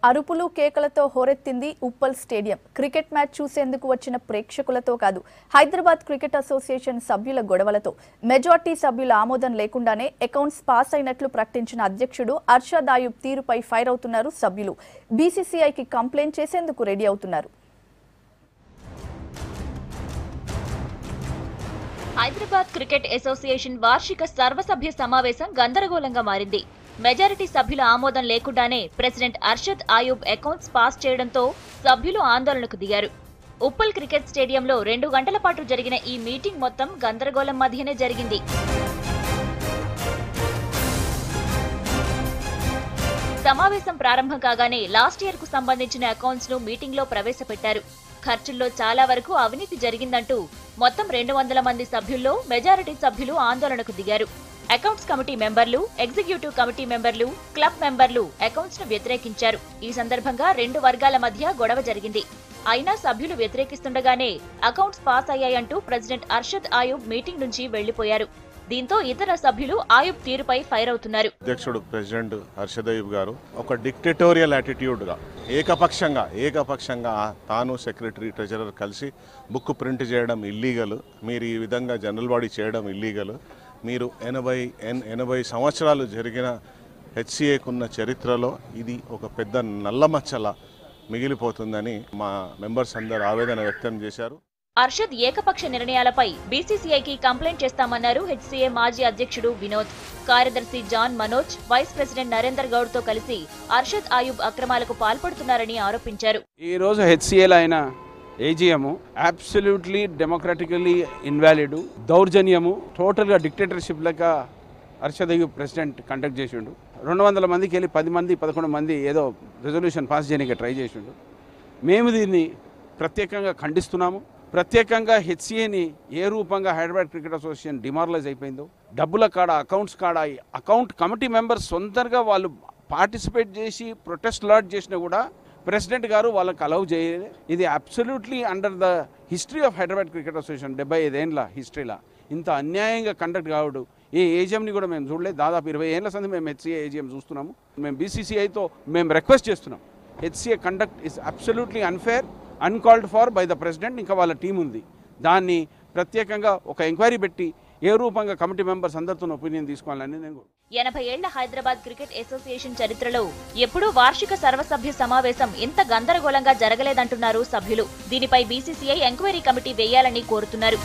అరుపులు కేకలతో హోరెత్తింది Uppal stadium. Cricket match చూసేందుకు వచ్చిన ప్రేక్షకులతో కాదు, హైదరాబాద్ క్రికెట్ అసోసియేషన్ సభ్యుల గొడవలతో మెజార్టీ సభ్యుల ఆమోదం లేకుండానే అకౌంట్స్ పాస్ అయినట్లు ప్రకటించిన అధ్యక్షుడు అర్షద్ అయూబ్ తీరుపై ఫైర్ అవుతున్నారు సభ్యులు. బీసీసీఐకి కంప్లైంట్ చేసేందుకు రెడీ అవుతున్నారు. హైదరాబాద్ క్రికెట్ అసోసియేషన్ వార్షిక సర్వసభ్య సమావేశం గందరగోళంగా మారింది. మెజారిటీ సభ్యుల ఆమోదం లేకుండానే president Arshad Ayub accounts pass చేయడంతో సభ్యులు ఆందోళనకు దిగారు. ఉప్పల్ క్రికెట్ స్టేడియంలో 2 గంటల పాటు జరిగిన ఈ మీటింగ్ మొత్తం గందరగోళం మధ్యనే జరిగింది. సమావేశం ప్రారంభం కాగానే లాస్ట్ ఇయర్ కు సంబంధించిన అకౌంట్స్ ను మీటింగ్ లో ప్రవేశపెట్టారు. ఖర్చుల్లో చాలా వరకు అవినీతి జరిగిందంటూ మొత్తం 200 మంది సభ్యుల్లో మెజారిటీ సభ్యులు ఆందోళనకు దిగారు. అకౌంట్స్ కమిటీ మెంబర్లు, ఎగ్జిక్యూటివ్ కమిటీ మెంబర్లు, క్లబ్ మెంబర్లు అకౌంట్స్ ను వ్యతిరేకించారు. ఈ సందర్భంగా 2 వర్గాల మధ్య గొడవ జరిగింది. అయినా సభ్యులు వ్యతిరేకిస్తుండగానే అకౌంట్స్ పాస్ అయ్యాయంటూ ప్రెసిడెంట్ అర్షద్ అయూబ్ మీటింగ్ నుంచి వెళ్లిపోయారు. దీంతో ఇతర సభ్యులు అయూబ్ తీరుపై ఫైర్ అవుతున్నారు. అధ్యక్షుడు ప్రెసిడెంట్ అర్షద్ అయూబ్ గారు ఒక డిక్టేటోరియల్ యాటిట్యూడ్ గా ఏకపక్షంగా తాను సెక్రటరీ ట్రెజరర్ కలిసి బుక్ ప్రింట్ చేయడం ఇల్లీగల్, మీరు ఈ విధంగా జనరల్ బాడీ చేయడం ఇల్లీగల్, మీరు 80 సంవత్సరాలు జరిగిన హెచ్సిఏకున్న చరిత్రలో ఇది ఒక పెద్ద నల్లమచ్చల మిగిలిపోతుందని మా మెంబర్స్ అందరూ ఆవేదన వ్యక్తం చేశారు. అర్షద్ ఏకపక్ష నిర్ణయాలపై బీసీసీఐకి కంప్లైంట్ చేస్తామన్నారు హెచ్సీఏ మాజీ అధ్యక్షుడు వినోద్. కార్యదర్శి John Manoj, vice president Narender Goud తో కలిసి అర్షద్ అయూబ్ అక్రమాలకు పాల్పడుతున్నారని ఆరోపించారు. ఈ రోజు హెచ్సీఏలో అయిన ఏజీఎం అబ్సల్యూట్లీ డెమోక్రాటికల్లీ ఇన్వాలిడ్, దౌర్జన్యము, టోటల్గా డిక్టేటర్షిప్ లెక్క అర్షద్ అయూబ్ ప్రెసిడెంట్ కండక్ట్ చేసిండు. 200 మందికి వెళ్ళి 10 మంది 11 మంది ఏదో రెజల్యూషన్ పాస్ చేయడానికి ట్రై చేసిండు. మేము దీన్ని ప్రత్యేకంగా ఖండిస్తున్నాము. ప్రత్యేకంగా హెచ్సీఏని ఏ రూపంగా హైదరాబాద్ క్రికెట్ అసోసియేషన్ డిమారలైజ్ అయిపోయిందో, డబ్బుల కాడ, అకౌంట్స్ కాడ, అకౌంట్ కమిటీ మెంబర్స్ సొంతంగా వాళ్ళు పార్టిసిపేట్ చేసి ప్రొటెస్ట్ లాడ్ చేసినా కూడా ప్రెసిడెంట్ గారు వాళ్ళకి అలౌ చేయలేదు. ఇది absolutely under the history of Hyderabad cricket association 75 ఏళ్ళ హిస్టరీలో ఇంత అన్యాయంగా కండక్ట్ కావడు ఏ ఏజిఎంని కూడా మేము చూడలేదు. దాదాపు 20 ఏళ్ల సంది మేము హెచ్సీఏ ఏజిఎం చూస్తున్నాము. మేము బీసీసీఐతో మేము రిక్వెస్ట్ చేస్తున్నాం, HCA conduct is absolutely unfair, uncalled for by the president. ఇంకా వాళ్ళ టీం ఉంది, దాన్ని ప్రత్యేకంగా ఒక ఎంక్వైరీ పెట్టి ఏ రూపంగా కమిటీ మెంబర్స్ అందరితో ఒపీనియన్ తీసుకోవాలని నేను 80 ఏళ్ల హైదరాబాద్ క్రికెట్ అసోసియేషన్ చరిత్రలో ఎప్పుడూ వార్షిక సర్వసభ్య సమావేశం ఇంత గందరగోళంగా జరగలేదంటున్నారు సభ్యులు. దీనిపై బీసీసీఐ ఎంక్వైరీ కమిటీ వేయాలని కోరుతున్నారు.